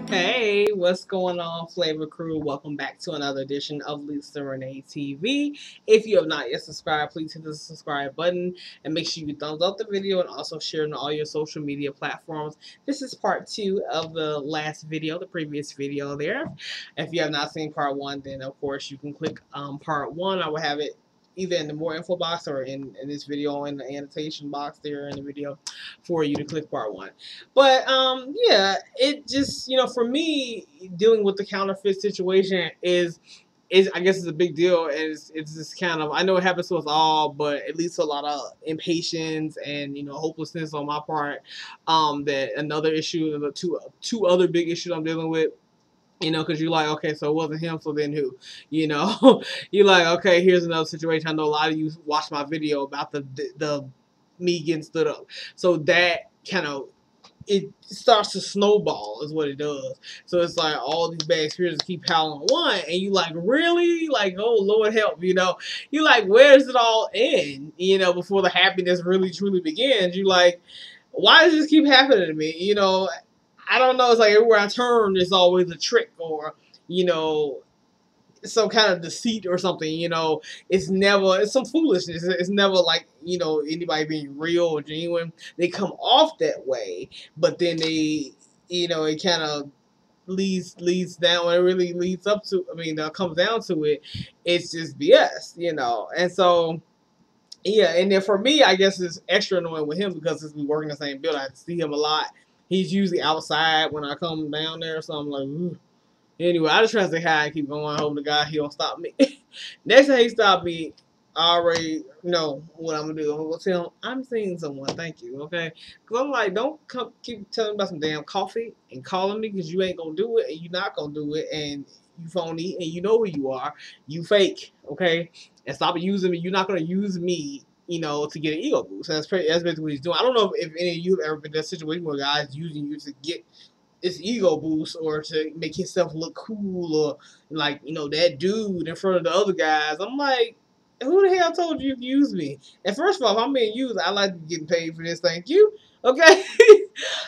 Hey, what's going on, Flavor Crew? Welcome back to another edition of Lisa Renee TV. If you have not yet subscribed, please hit the subscribe button and make sure you thumbs up the video and also share it on all your social media platforms. This is part 2 of the last video, the previous video there. If you have not seen part 1, then of course you can click part 1. I will have it either in the more info box or in this video in the annotation box there in the video for you to click part 1. But yeah, it just, for me, dealing with the counterfeit situation is I guess it's a big deal, and it's just kind of, I know it happens to us all, but at least a lot of impatience and hopelessness on my part. That another issue, the two other big issues I'm dealing with. Because you're like, okay, so it wasn't him, so then who? You're like, okay, here's another situation. I know a lot of you watched my video about the me getting stood up, so that kind of, it starts to snowball is what it does. So it's like all these bad experiences keep piling on one, and you like, really, like, oh Lord help, you like, where does it all end? Before the happiness really truly begins, you like, why does this keep happening to me? I don't know. It's like everywhere I turn, there's always a trick or you know some kind of deceit or something. It's some foolishness. It's never like anybody being real or genuine. They come off that way, but then they it kind of leads down. It really leads up to. I mean, comes down to it. It's just BS. And so. Yeah, and then for me, I guess it's extra annoying with him because since we work in the same building, I see him a lot. He's usually outside when I come down there, so I'm like, ooh. Anyway, I just try to say hi and keep going. Hoping the guy he don't stop me. Next time he stop me, I already know what I'm gonna do. I'm gonna tell him I'm seeing someone. Thank you, okay? Because I'm like, don't come keep telling me about some damn coffee and calling me because you ain't gonna do it and you're not gonna do it and you phony and you know who you are. You fake, okay? And stop using me. You're not gonna use me. To get an ego boost. That's basically what he's doing. I don't know if any of you have ever been in a situation where guys using you to get its ego boost or to make himself look cool or like that dude in front of the other guys. I'm like, who the hell told you to use me? And first of all, if I'm being used, I like to be getting paid for this. Thank you. Okay.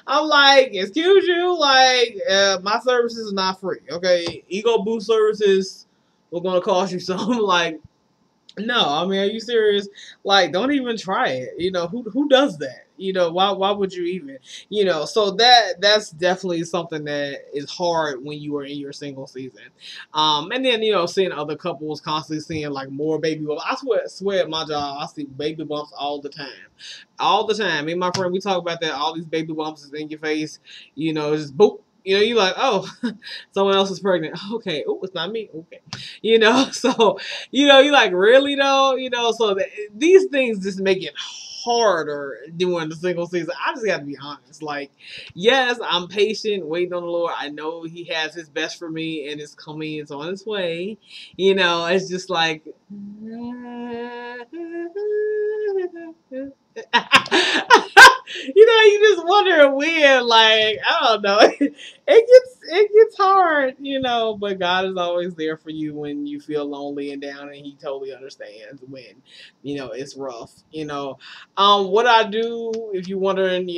I'm like, excuse you, like my services is not free. Okay, ego boost services we're gonna cost you something. Like, no, I mean, are you serious? Like, don't even try it. Who does that? Why would you even? So that's definitely something that is hard when you are in your single season. And then seeing other couples constantly seeing like more baby bumps. I swear at my job I see baby bumps all the time. Me and my friend we talk about that. All these baby bumps is in your face. Just boop. You like, oh, someone else is pregnant. Okay, oh, it's not me. Okay, so you like, really though, so these things just make it harder during the single season. I just gotta be honest. Like, yes, I'm patient, waiting on the Lord. I know He has His best for me, and it's coming. It's on its way. It's just like. You just wonder when, like, I don't know. It gets hard, but God is always there for you when you feel lonely and down, and He totally understands when, it's rough. What I do, if you're wondering,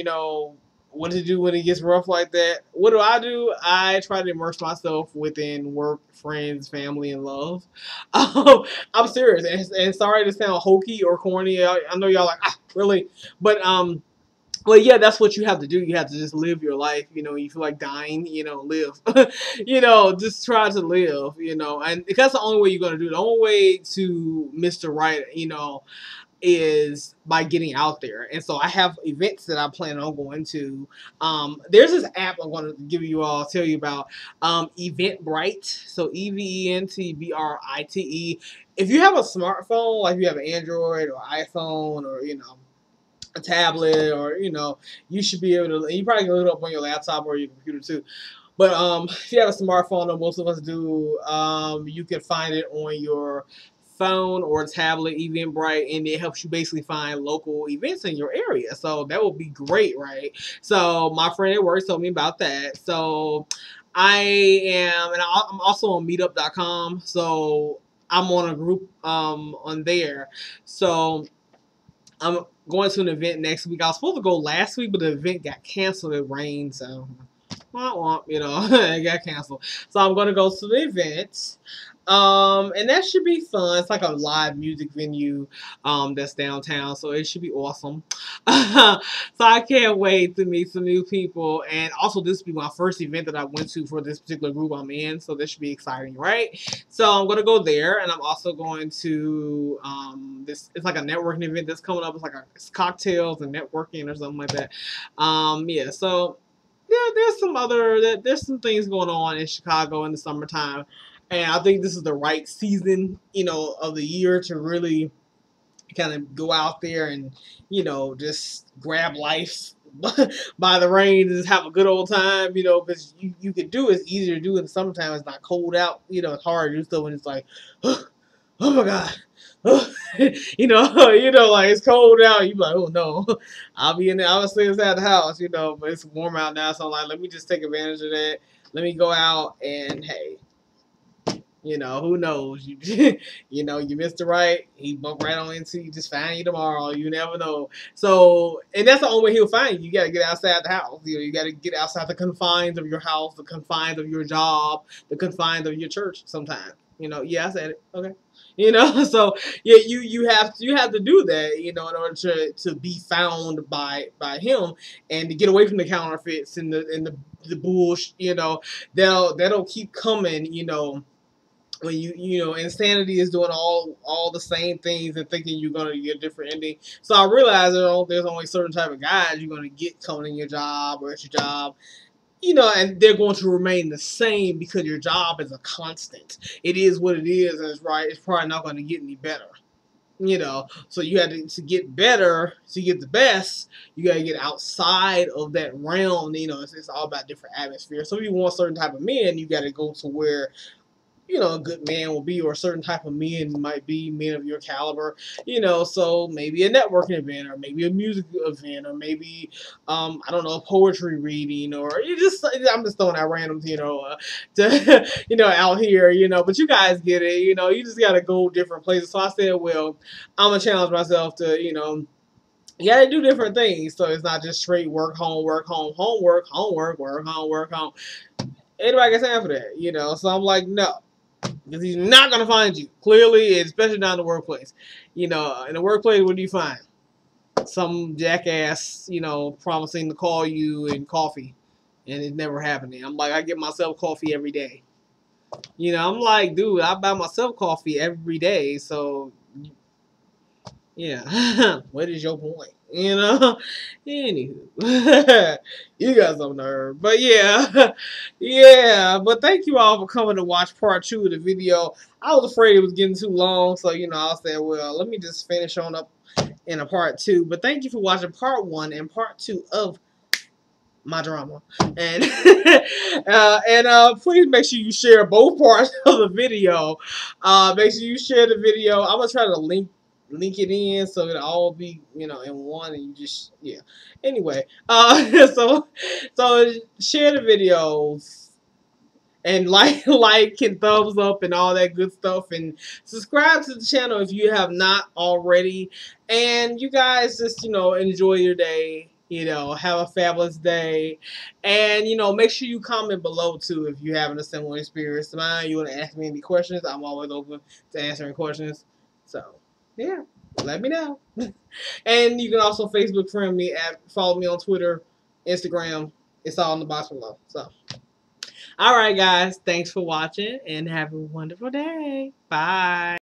what to do when it gets rough like that. What do? I try to immerse myself within work, friends, family, and love. I'm serious, and sorry to sound hokey or corny. I know y'all like, really, but well, yeah, that's what you have to do. You have to just live your life. You feel like dying, live. Just try to live, and that's the only way you're going to do it. The only way to Mr. Right, is by getting out there. And so I have events that I plan on going to. There's this app I'm going to tell you about, Eventbrite. So Eventbrite. If you have a smartphone, like you have an Android or iPhone or, a tablet or you should be able to, and you probably can look it up on your laptop or your computer too, but if you have a smartphone, or most of us do, you can find it on your phone or tablet, Eventbrite, and it helps you basically find local events in your area. So that would be great, right? So my friend at work told me about that. So I am, and I'm also on meetup.com. So I'm on a group on there. So going to an event next week. I was supposed to go last week, but the event got canceled. It rained, so you know, it got canceled. So I'm gonna go to the event. And that should be fun. It's like a live music venue that's downtown, so it should be awesome. So I can't wait to meet some new people. And also, this will be my first event that I went to for this particular group I'm in, so this should be exciting, right? So I'm gonna go there, and I'm also going to this. It's like a networking event that's coming up. It's like it's cocktails and networking or something like that. Yeah. So yeah, there's some things going on in Chicago in the summertime, and I think this is the right season, you know, of the year to really kind of go out there and, you know, just grab life by the reins and just have a good old time, you know, because you can do it. It's easier to do in the summertime. It's not cold out, you know. It's hard to do stuff when it's like, oh my god. Like it's cold out. You be like, oh no, I'll be in there. I'll stay inside the house, you know. But it's warm out now, so I'm like, let me just take advantage of that. Let me go out and hey, you know, who knows? You, you know, you missed it right. He bumped right on into you. Just find you tomorrow. You never know. So, and that's the only way he'll find you. You got to get outside the house. You know, you got to get outside the confines of your house, the confines of your job, the confines of your church. Sometimes, you know. Yeah, I said it. Okay. You know, so yeah, you have to do that. You know, in order to be found by him and to get away from the counterfeits and the bullshit. You know, that'll keep coming. You know, when you know, insanity is doing all the same things and thinking you're gonna get a different ending. So I realize there's only certain type of guys you're gonna get coming in your job or at your job, you know, and they're going to remain the same because your job is a constant. It is what it is, and it's right. It's probably not going to get any better. You know, so you had to get better, to get the best, you got to get outside of that realm. You know, it's all about different atmosphere. So if you want a certain type of men, you got to go to where, you know, a good man will be, or a certain type of men might be men of your caliber, you know. So maybe a networking event, or maybe a music event, or maybe I don't know, a poetry reading, or I'm just throwing out random, you know, you know, out here, you know. But you guys get it, you know. You just gotta go different places. So I said, well, I'm gonna challenge myself to, you know, you gotta do different things. So it's not just straight work, home, work, home, homework, homework, work, home, work, home. Anybody got time for that, you know? So I'm like, no. Because he's not going to find you. Clearly, especially not in the workplace. You know, in the workplace, what do you find? Some jackass, you know, promising to call you in coffee. And it's never happening. I'm like, I get myself coffee every day. You know, I'm like, dude, I buy myself coffee every day. So, yeah. What is your point? You know? Anywho. You got some nerve. But yeah. Yeah. But thank you all for coming to watch part 2 of the video. I was afraid it was getting too long. So, you know, I said, well, let me just finish on up in a part 2. But thank you for watching part 1 and part 2 of my drama. And please make sure you share both parts of the video. Make sure you share the video. I'm gonna try to link it in so it'll all be, you know, in one, and you just, yeah. Anyway, so share the videos and like and thumbs up and all that good stuff, and subscribe to the channel if you have not already. And you guys just, you know, enjoy your day, you know, have a fabulous day. And, you know, make sure you comment below too if you're having a similar experience to mine. You want to ask me any questions, I'm always open to answering questions. So yeah, let me know. And you can also Facebook friend me, follow me on Twitter, Instagram. It's all in the box below. So all right, guys. Thanks for watching and have a wonderful day. Bye.